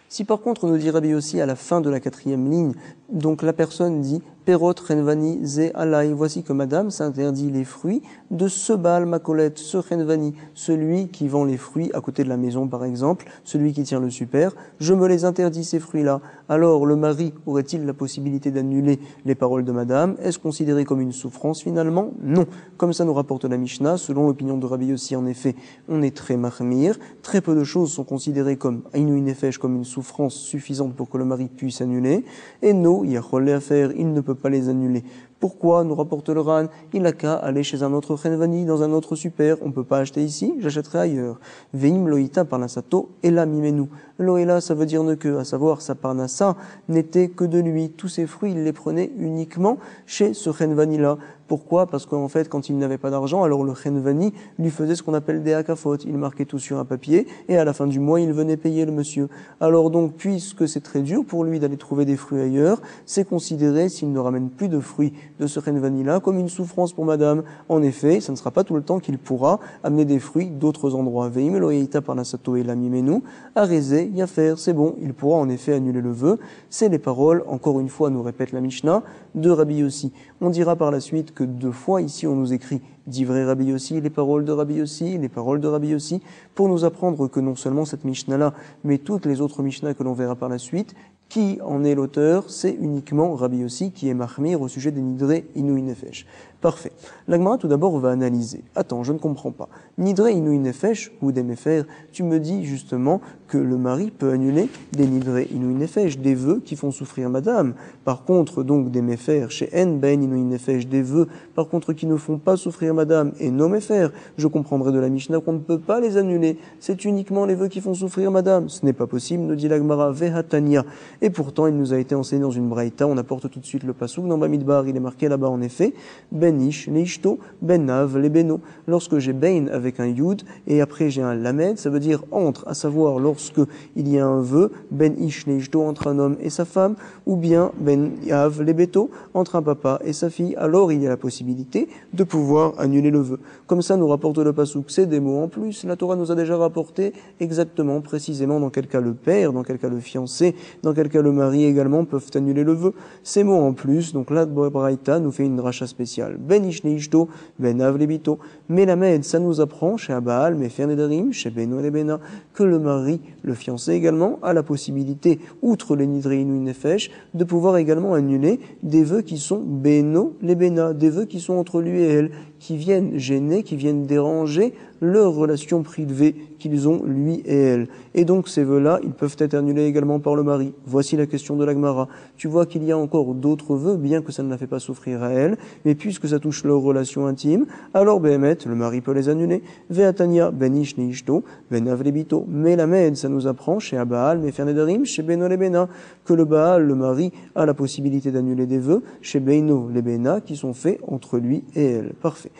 Si par contre, nous dit Rabbi Yossi à la fin de la 4e ligne, donc la personne dit Perot renvani ze alay, voici que madame s'interdit les fruits de ce Baal Makolet, ce renvani, celui qui vend les fruits à côté de la maison par exemple, celui qui tient le super, je me les interdis ces fruits-là. Alors le mari aurait-il la possibilité d'annuler les paroles de madame? Est-ce considéré comme une souffrance finalement? Non. Comme ça nous rapporte la Mishnah, selon l'opinion de Rabbi Yossi en effet, on est très mahmir, très peu de choses sont considérées comme Inouï Nefesh, comme une souffrance suffisante pour que le mari puisse annuler, et no, il y a relais à faire, il ne peut pas les annuler. Pourquoi, nous rapporte le Ran, il n'a qu'à aller chez un autre Renvani, dans un autre super, on ne peut pas acheter ici, j'achèterai ailleurs. Veim loïta parnasato, ela mimenu. Loïla, ça veut dire ne que, à savoir, sa parnassa n'était que de lui. Tous ses fruits, il les prenait uniquement chez ce Renvani-là. Pourquoi? Parce qu'en fait, quand il n'avait pas d'argent, alors le Renvani lui faisait ce qu'on appelle des hakafot. Il marquait tout sur un papier, et à la fin du mois, il venait payer le monsieur. Alors donc, puisque c'est très dur pour lui d'aller trouver des fruits ailleurs, c'est considéré, s'il ne ramène plus de fruits de ce Renvani-là, comme une souffrance pour madame. En effet, ça ne sera pas tout le temps qu'il pourra amener des fruits d'autres endroits. Veim loïta parnasato et lamimenu, arézé, yafer, c'est bon, il pourra en effet annuler le vœu. C'est les paroles, encore une fois, nous répète la Mishnah, de Rabbi Yossi. On dira par la suite que 2 fois ici on nous écrit d'ivrei Rabbi Yossi, les paroles de Rabbi Yossi, les paroles de Rabbi Yossi, pour nous apprendre que non seulement cette Mishnah-là, mais toutes les autres Mishnahs que l'on verra par la suite, qui en est l'auteur? C'est uniquement Rabbi Yossi qui est mahmir au sujet des Nidre Inouï Nefesh. Parfait. La Gemara tout d'abord va analyser. Attends, je ne comprends pas. Nidre Inouï Nefesh ou des méfers, tu me dis justement que le mari peut annuler des Nidre Inouï Nefesh, des vœux qui font souffrir madame. Par contre, donc des méfers, chez En Ben Inouï Nefesh, des vœux, par contre, qui ne font pas souffrir madame et non méfers, je comprendrai de la Mishnah qu'on ne peut pas les annuler. C'est uniquement les vœux qui font souffrir madame. Ce n'est pas possible, nous dit la Gemara, Vehatania. Et pourtant, il nous a été enseigné dans une braïta, on apporte tout de suite le pasouk, dans Bamidbar, il est marqué là-bas en effet, Ben Ish, Leishto, Ben Nav, les Beno. Lorsque j'ai Ben avec un Yud, et après j'ai un Lamed, ça veut dire entre, à savoir lorsque il y a un vœu, Ben Ish, Leishto, entre un homme et sa femme, ou bien Ben Yav, les Beto, entre un papa et sa fille, alors il y a la possibilité de pouvoir annuler le vœu. Comme ça, nous rapporte le pasouk, c'est des mots en plus. La Torah nous a déjà rapporté exactement, précisément, dans quel cas le père, dans quel cas le fiancé, dans quel cas le mari également peuvent annuler le vœu. Ces mots en plus, donc là, Braïta nous fait une dracha spéciale. Ben Ishne Ishto, Ben Av Lebito. Mais la Med, ça nous apprend chez Abaal, Mefer Nedarim, chez Beno et Bena, que le mari, le fiancé également, a la possibilité, outre les Nidre Inouï Nefesh, de pouvoir également annuler des vœux qui sont Beno les Bena, des vœux qui sont entre lui et elle, qui viennent gêner, qui viennent déranger leur relation privée qu'ils ont lui et elle. Et donc ces vœux-là, ils peuvent être annulés également par le mari. Voici la question de la Gemara. Tu vois qu'il y a encore d'autres vœux, bien que ça ne la fait pas souffrir à elle, mais puisque ça touche leur relation intime, alors Behemet, le mari peut les annuler. Veatania, Ben Ish Neishto, Ben Avlebito. Mais la Med, ça nous apprend chez Abaal, Mefer Nedarim, chez Beno les Bena, que le Baal, le mari, a la possibilité d'annuler des vœux chez Beno les Bena qui sont faits entre lui et elle. Parfait.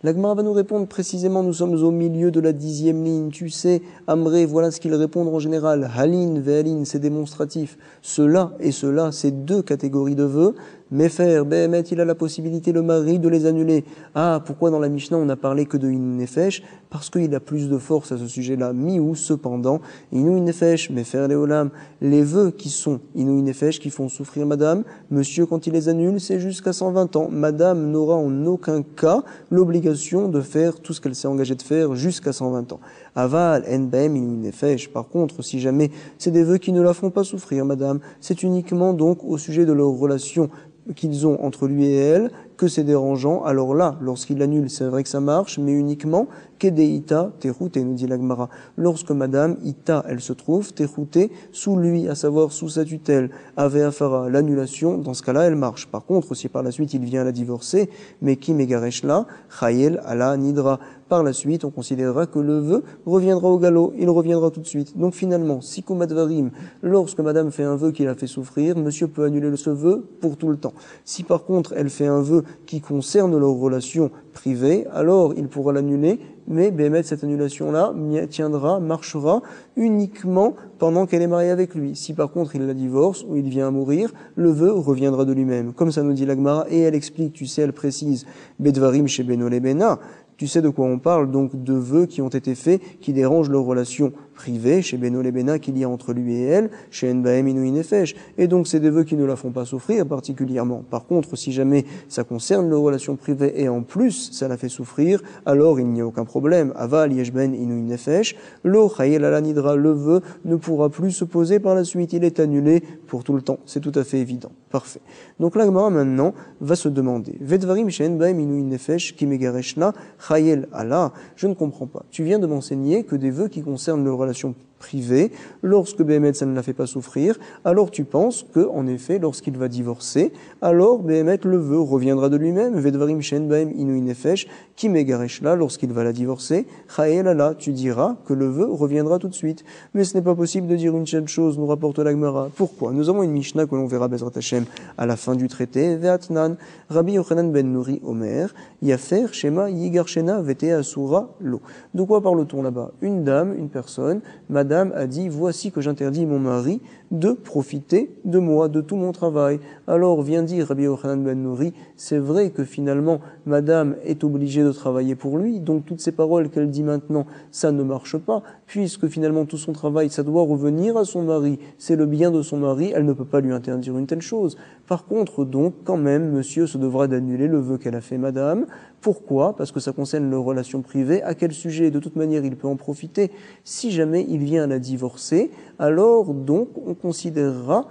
La Gemara va nous répondre précisément, nous sommes au milieu de la 10e ligne. Tu sais, Amré, voilà ce qu'ils répondent en général. Halin, Vehalin, c'est démonstratif. Cela et cela, c'est 2 catégories de vœux. Mais faire, Béhémet, il a la possibilité, le mari, de les annuler. Ah, pourquoi dans la Mishnah on n'a parlé que de Inou Nefesh? Parce qu'il a plus de force à ce sujet-là. Miou, cependant, Inou Nefesh, mais faire les olam, les vœux qui sont Inou Nefesh, qui font souffrir madame, monsieur, quand il les annule, c'est jusqu'à 120 ans. Madame n'aura en aucun cas l'obligation de faire tout ce qu'elle s'est engagée de faire jusqu'à 120 ans. Aval, Nbem, Inou Nefesh. Par contre, si jamais c'est des vœux qui ne la font pas souffrir, madame, c'est uniquement donc au sujet de leur relation qu'ils ont entre lui et elle, que c'est dérangeant. Alors là, lorsqu'il annule, c'est vrai que ça marche, mais uniquement Kedeita, Terouté, nous dit l'Agmara. Lorsque Madame Ita, elle se trouve, Terouté, sous lui, à savoir sous sa tutelle, Ave Afara, l'annulation, dans ce cas-là, elle marche. Par contre, si par la suite il vient la divorcer, mais qui Megareshla, Chayel, Ala, Nidra. Par la suite, on considérera que le vœu reviendra au galop, il reviendra tout de suite. Donc finalement, Sikomadvarim, lorsque Madame fait un vœu qui la fait souffrir, Monsieur peut annuler ce vœu pour tout le temps. Si par contre elle fait un vœu qui concerne leur relation privée, alors il pourra l'annuler, mais Béhémet, cette annulation-là tiendra, marchera uniquement pendant qu'elle est mariée avec lui. Si par contre il la divorce ou il vient à mourir, le vœu reviendra de lui-même. Comme ça nous dit l'Agmara, et elle explique, tu sais, elle précise, Bedvarim chez Beno Lebena, tu sais de quoi on parle, donc de vœux qui ont été faits, qui dérangent leur relation privée, chez Beno Lebena, qu'il y a entre lui et elle, chez Nbahem Inou Nefesh. Et donc c'est des vœux qui ne la font pas souffrir particulièrement. Par contre, si jamais ça concerne leur relation privée et en plus ça la fait souffrir, alors il n'y a aucun problème. Aval Yeshben Inou Nefesh, lo Chayel ala Nidra, le vœu ne pourra plus se poser par la suite, il est annulé pour tout le temps. C'est tout à fait évident. Parfait. Donc l'Agmara maintenant va se demander, Vedvarim chez Nbahem Inou Nefesh, qui megareshna, Chayel ala, je ne comprends pas. Tu viens de m'enseigner que des vœux qui concernent leur relation privée, lorsque Béhémet ça ne la fait pas souffrir, alors tu penses que, en effet, lorsqu'il va divorcer, alors Béhémet le vœu reviendra de lui-même, Vedvarim shen bahem inu nefesh, qui megareshla, lorsqu'il va la divorcer, Chaelala, tu diras que le vœu reviendra tout de suite. Mais ce n'est pas possible de dire une seule chose, nous rapporte l'Agmara. Pourquoi? Nous avons une Mishnah que l'on verra Bezrat Hashem à la fin du traité, Ve'atnan, Rabbi Yochanan ben Nuri Omer, Yafer, Shema, Yigarshena, Vete Asura, Lo. De quoi parle-t-on là-bas? Une dame, une personne, Madame a dit, voici que j'interdis mon mari de profiter de moi, de tout mon travail. Alors vient dire Rabbi Yochanan ben Nuri, c'est vrai que finalement Madame est obligée de travailler pour lui, donc toutes ces paroles qu'elle dit maintenant, ça ne marche pas, puisque finalement tout son travail, ça doit revenir à son mari, c'est le bien de son mari, elle ne peut pas lui interdire une telle chose. Par contre donc, quand même, monsieur se devra d'annuler le vœu qu'elle a fait Madame. Pourquoi? Parce que ça concerne leurs relations privées. À quel sujet? De toute manière, il peut en profiter. Si jamais il vient à la divorcer, alors donc on considérera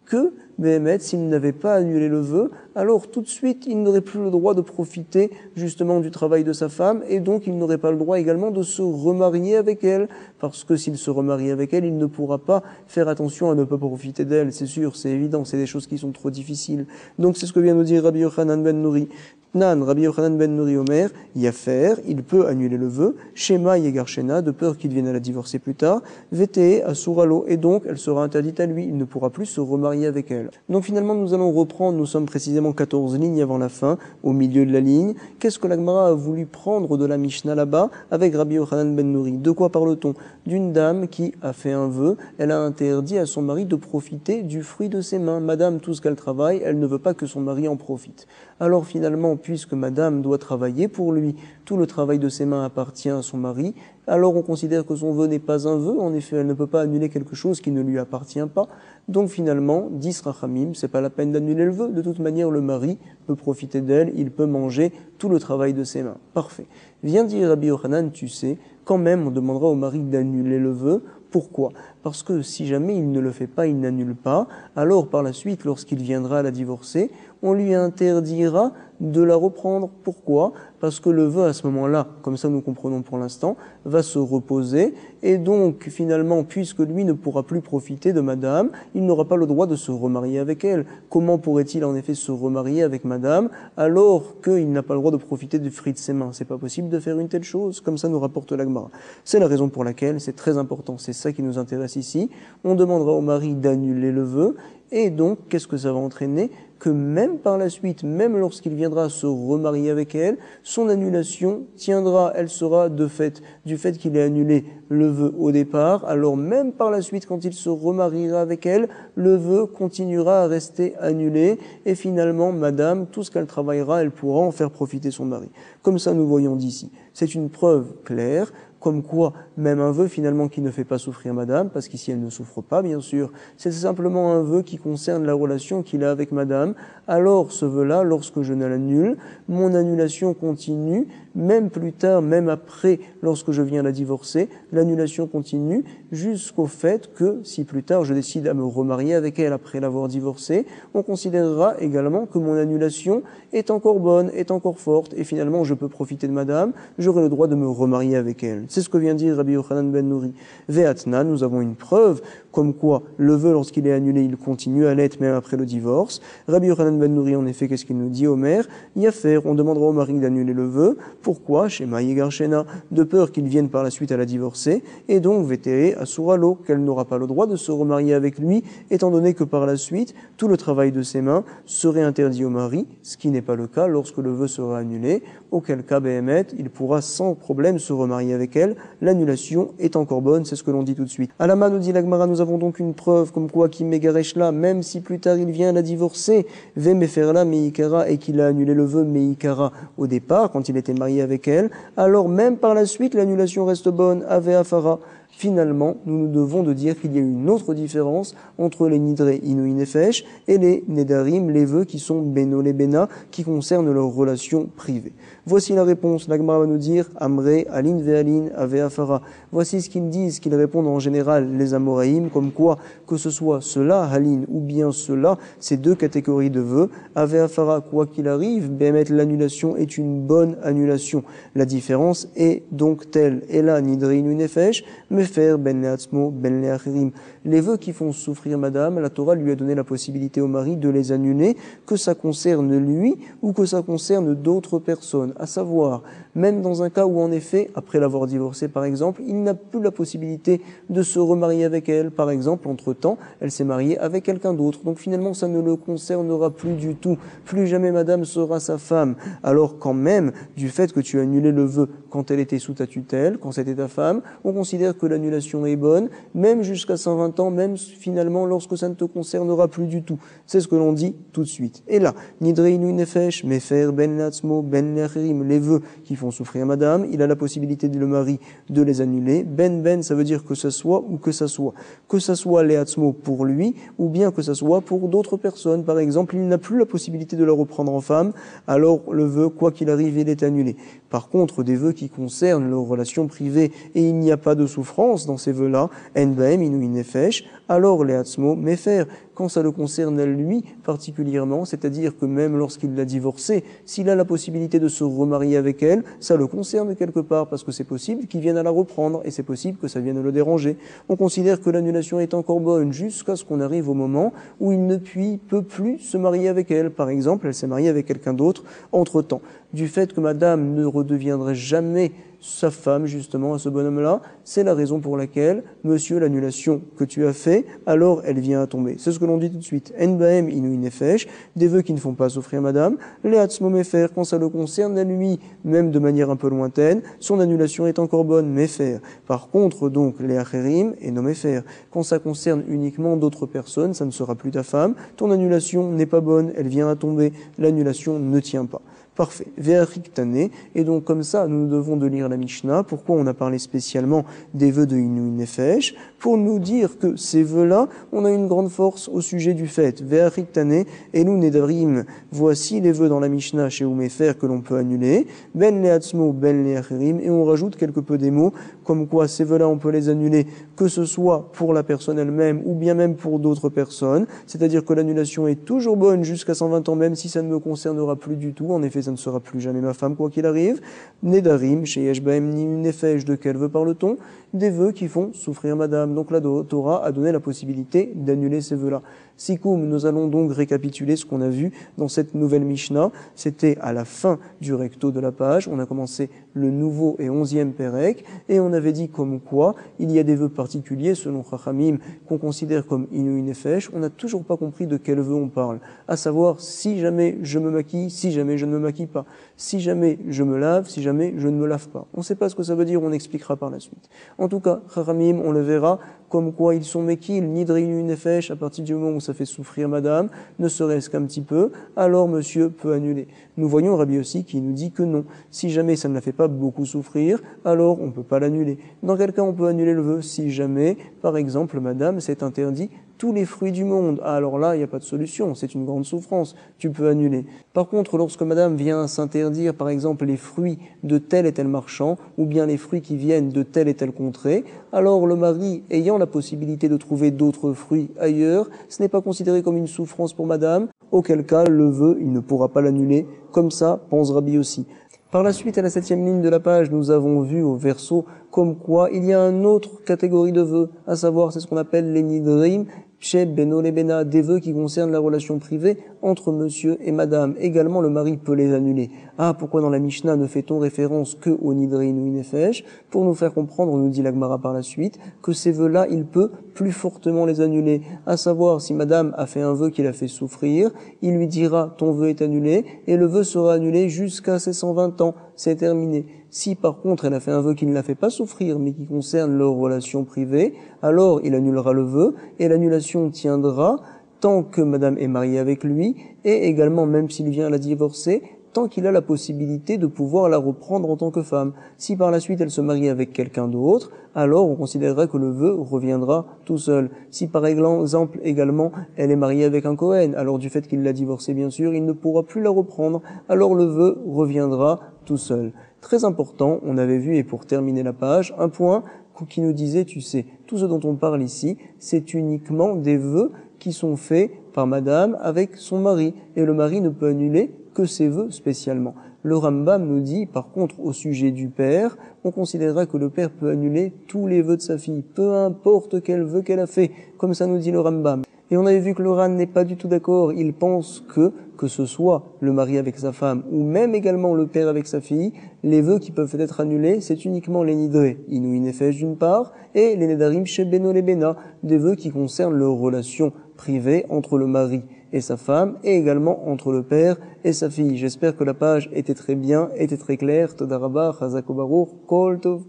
que Béhémet, s'il n'avait pas annulé le vœu, alors tout de suite il n'aurait plus le droit de profiter justement du travail de sa femme, et donc il n'aurait pas le droit également de se remarier avec elle, parce que s'il se remarie avec elle, il ne pourra pas faire attention à ne pas profiter d'elle, c'est sûr, c'est évident, c'est des choses qui sont trop difficiles. Donc c'est ce que vient nous dire Rabbi Yochanan ben Nuri. Nan, Rabbi Yochanan ben Nuri Omer, Yafer, il peut annuler le vœu, Shema Yegarshena, de peur qu'il vienne à la divorcer plus tard, Vete Asuralo, et donc elle sera interdite à lui, il ne pourra plus se remarier avec elle. Donc finalement nous allons reprendre, nous sommes précisément 14 lignes avant la fin, au milieu de la ligne. Qu'est-ce que l'Agmara a voulu prendre de la Mishnah là-bas avec Rabbi Yochanan ben Nuri? De quoi parle-t-on? D'une dame qui a fait un vœu, elle a interdit à son mari de profiter du fruit de ses mains. Madame, tout ce qu'elle travaille, elle ne veut pas que son mari en profite. Alors finalement, puisque Madame doit travailler pour lui, tout le travail de ses mains appartient à son mari, alors on considère que son vœu n'est pas un vœu, en effet elle ne peut pas annuler quelque chose qui ne lui appartient pas, donc finalement, disent Rachamim, c'est pas la peine d'annuler le vœu, de toute manière le mari peut profiter d'elle, il peut manger tout le travail de ses mains. Parfait. Vient dire Rabbi Yochanan, tu sais, quand même on demandera au mari d'annuler le vœu. Pourquoi? Parce que si jamais il ne le fait pas, il n'annule pas, alors par la suite, lorsqu'il viendra à la divorcer, on lui interdira de la reprendre. Pourquoi? Parce que le vœu à ce moment-là, comme ça nous comprenons pour l'instant, va se reposer, et donc finalement, puisque lui ne pourra plus profiter de Madame, il n'aura pas le droit de se remarier avec elle. Comment pourrait-il en effet se remarier avec Madame alors qu'il n'a pas le droit de profiter du fruit de ses mains? C'est pas possible de faire une telle chose, comme ça nous rapporte l'Agmara. C'est la raison pour laquelle c'est très important, c'est ça qui nous intéresse ici. On demandera au mari d'annuler le vœu, et donc qu'est-ce que ça va entraîner? que même par la suite, même lorsqu'il viendra se remarier avec elle, son annulation tiendra, elle sera de fait, du fait qu'il ait annulé le vœu au départ, alors même par la suite, quand il se remariera avec elle, le vœu continuera à rester annulé, et finalement, madame, tout ce qu'elle travaillera, elle pourra en faire profiter son mari. Comme ça, nous voyons d'ici. C'est une preuve claire, comme quoi même un vœu finalement qui ne fait pas souffrir madame, parce qu'ici elle ne souffre pas bien sûr, c'est simplement un vœu qui concerne la relation qu'il a avec madame, alors ce vœu-là, lorsque je ne l'annule, mon annulation continue, même plus tard, même après, lorsque je viens la divorcer, l'annulation continue jusqu'au fait que si plus tard je décide à me remarier avec elle après l'avoir divorcée, on considérera également que mon annulation est encore bonne, est encore forte, et finalement je peux profiter de madame, j'aurai le droit de me remarier avec elle. C'est ce que vient dire Rabbi Yochanan ben Nouri. Ve'atna, nous avons une preuve comme quoi le vœu, lorsqu'il est annulé, il continue à l'être même après le divorce. Rabbi Yochanan ben Nouri, en effet, qu'est-ce qu'il nous dit, Omer? Yafer, on demandera au mari d'annuler le vœu. Pourquoi? Chez Maïgar Shena, de peur qu'il vienne par la suite à la divorcer, et donc Vétéré à Souralo, qu'elle n'aura pas le droit de se remarier avec lui, étant donné que par la suite, tout le travail de ses mains serait interdit au mari, ce qui n'est pas le cas lorsque le vœu sera annulé, auquel cas, Béhémet, il pourra sans problème se remarier avec elle. L'annulation est encore bonne, c'est ce que l'on dit tout de suite. Alama nous dit l'Agmara, nous avons donc une preuve comme quoi Kim Megareshla, même si plus tard il vient la divorcer, Ve Meferla Meikara, et qu'il a annulé le vœu Meikara au départ, quand il était marié avec elle, alors même par la suite l'annulation reste bonne, Ave Afara. Finalement, nous nous devons de dire qu'il y a une autre différence entre les Nidré Inouï Nefesh et les Nedarim, les vœux qui sont Beno les Bena, qui concernent leurs relations privées. Voici la réponse. L'Agmara va nous dire Amré, Alin Ve'alin, Ave Afara. Voici ce qu'ils disent, qu'ils répondent en général les Amoraïm, comme quoi, que ce soit cela, Halin, ou bien cela, ces deux catégories de vœux, Ave Afara, quoi qu'il arrive, Bémet, l'annulation est une bonne annulation. La différence est donc telle. Et là, Nidré Inouï Nefesh, Mefer, Ben Leatzmo, Ben Leachirim. Les vœux qui font souffrir madame, la Torah lui a donné la possibilité au mari de les annuler, que ça concerne lui ou que ça concerne d'autres personnes. À savoir, même dans un cas où en effet, après l'avoir divorcée par exemple, il n'a plus la possibilité de se remarier avec elle. Par exemple, entre-temps, elle s'est mariée avec quelqu'un d'autre. Donc finalement, ça ne le concernera plus du tout. Plus jamais madame sera sa femme. Alors quand même, du fait que tu as annulé le vœu quand elle était sous ta tutelle, quand c'était ta femme, on considère que l'annulation est bonne, même jusqu'à 120 ans, même finalement lorsque ça ne te concernera plus du tout. C'est ce que l'on dit tout de suite. Et là, Nidrei Inouï Nefesh, Mefer, Ben Latzmo, Ben Leachirim, les vœux qui font souffrir madame, il a la possibilité de le mari de les annuler. Ben, ça veut dire que ça soit ou que ça soit. Que ça soit Leatzmo pour lui, ou bien que ça soit pour d'autres personnes. Par exemple, il n'a plus la possibilité de la reprendre en femme, alors le vœu, quoi qu'il arrive, il est annulé. Par contre, des vœux qui concernent leurs relations privées et il n'y a pas de souffrance dans ces vœux-là, En Baem Inouï Nefesh, alors Leatzmo Mefer, quand ça le concerne à lui particulièrement, c'est-à-dire que même lorsqu'il l'a divorcée, s'il a la possibilité de se remarier avec elle, ça le concerne quelque part parce que c'est possible qu'il vienne à la reprendre et c'est possible que ça vienne le déranger. On considère que l'annulation est encore bonne jusqu'à ce qu'on arrive au moment où il ne peut plus se marier avec elle. Par exemple, elle s'est mariée avec quelqu'un d'autre entre-temps. Du fait que madame ne redeviendrait jamais sa femme, justement, à ce bonhomme-là, c'est la raison pour laquelle, monsieur, l'annulation que tu as fait, alors elle vient à tomber. C'est ce que l'on dit tout de suite. En baem inouï nefesh, des vœux qui ne font pas souffrir madame, les hatzmo mefer, quand ça le concerne à lui, même de manière un peu lointaine, son annulation est encore bonne, mefer. Par contre, donc, les acherim et non mefer, quand ça concerne uniquement d'autres personnes, ça ne sera plus ta femme, ton annulation n'est pas bonne, elle vient à tomber, l'annulation ne tient pas. Parfait. Ve'ariktane. Et donc, comme ça, nous devons de lire la Mishnah. Pourquoi on a parlé spécialement des vœux de Inouï Nefesh? Pour nous dire que ces vœux-là, on a une grande force au sujet du fait. Ve'ariktane. Et nous, Nedarim. Voici les vœux dans la Mishnah chez Oumefer que l'on peut annuler. Ben leatzmo, ben leachirim. Et on rajoute quelque peu des mots, comme quoi ces vœux-là, on peut les annuler, que ce soit pour la personne elle-même ou bien même pour d'autres personnes. C'est-à-dire que l'annulation est toujours bonne jusqu'à 120 ans, même si ça ne me concernera plus du tout. En effet, ça ne sera plus jamais ma femme, quoi qu'il arrive. Nedarim, chez Yeshbaem Nefesh, de quel vœu parle-t-on? des vœux qui font souffrir madame. Donc la Torah a donné la possibilité d'annuler ces vœux-là. Sikoum, nous allons donc récapituler ce qu'on a vu dans cette nouvelle Mishnah. C'était à la fin du recto de la page. On a commencé le nouveau et 11e Pérec et on avait dit comme quoi il y a des vœux particuliers selon Chachamim qu'on considère comme Inouï Nefesh. On n'a toujours pas compris de quel vœu on parle. À savoir, si jamais je me maquille, si jamais je ne me maquille pas, si jamais je me lave, si jamais je ne me lave pas. On ne sait pas ce que ça veut dire, on expliquera par la suite. En tout cas, Chachamim, on le verra, comme quoi ils sont Mekil, Nidri Inouï Nefesh, à partir du moment où ça fait souffrir madame, ne serait-ce qu'un petit peu, alors monsieur peut annuler. Nous voyons Rabbi aussi qui nous dit que non. Si jamais ça ne la fait pas beaucoup souffrir, alors on ne peut pas l'annuler. Dans quel cas on peut annuler le vœu? Si jamais, par exemple, madame s'est interdit tous les fruits du monde. Ah, alors là, il n'y a pas de solution, c'est une grande souffrance, tu peux annuler. Par contre, lorsque madame vient s'interdire, par exemple, les fruits de tel et tel marchand, ou bien les fruits qui viennent de telle et telle contrée, alors le mari, ayant la possibilité de trouver d'autres fruits ailleurs, ce n'est pas considéré comme une souffrance pour madame, auquel cas le vœu, il ne pourra pas l'annuler. Comme ça, pense Rabbi aussi. Par la suite, à la 7e ligne de la page, nous avons vu au verso comme quoi il y a une autre catégorie de vœux, à savoir, c'est ce qu'on appelle les nidrim, chez Beno les Bena, des vœux qui concernent la relation privée entre monsieur et madame. Également, le mari peut les annuler. Ah, pourquoi dans la Mishnah ne fait-on référence que au nidrin ou nefesh? Pour nous faire comprendre, on nous dit l'Agmara par la suite, que ces vœux-là, il peut plus fortement les annuler. À savoir, si madame a fait un vœu qui l'a fait souffrir, il lui dira, ton vœu est annulé, et le vœu sera annulé jusqu'à ses 120 ans. C'est terminé. Si par contre elle a fait un vœu qui ne la fait pas souffrir, mais qui concerne leur relation privée, alors il annulera le vœu, et l'annulation tiendra tant que madame est mariée avec lui, et également même s'il vient la divorcer, tant qu'il a la possibilité de pouvoir la reprendre en tant que femme. Si par la suite elle se marie avec quelqu'un d'autre, alors on considérera que le vœu reviendra tout seul. Si par exemple également elle est mariée avec un Kohen, alors du fait qu'il l'a divorcée bien sûr, il ne pourra plus la reprendre, alors le vœu reviendra tout seul. Très important, on avait vu, et pour terminer la page, un point qui nous disait, tu sais, tout ce dont on parle ici, c'est uniquement des vœux qui sont faits par madame avec son mari, et le mari ne peut annuler que ses vœux spécialement. Le Rambam nous dit, par contre, au sujet du père, on considérera que le père peut annuler tous les vœux de sa fille, peu importe quel vœu qu'elle a fait, comme ça nous dit le Rambam. Et on avait vu que le Ran n'est pas du tout d'accord, il pense que ce soit le mari avec sa femme, ou même également le père avec sa fille, les vœux qui peuvent être annulés, c'est uniquement les nidré, inouï nefesh d'une part, et les nedarim chez Beno les Bena, des vœux qui concernent leur relation privée entre le mari et sa femme, et également entre le père et sa fille. J'espère que la page était très bien, était très claire. Toda rabba, chazak u'baruch, kol tov.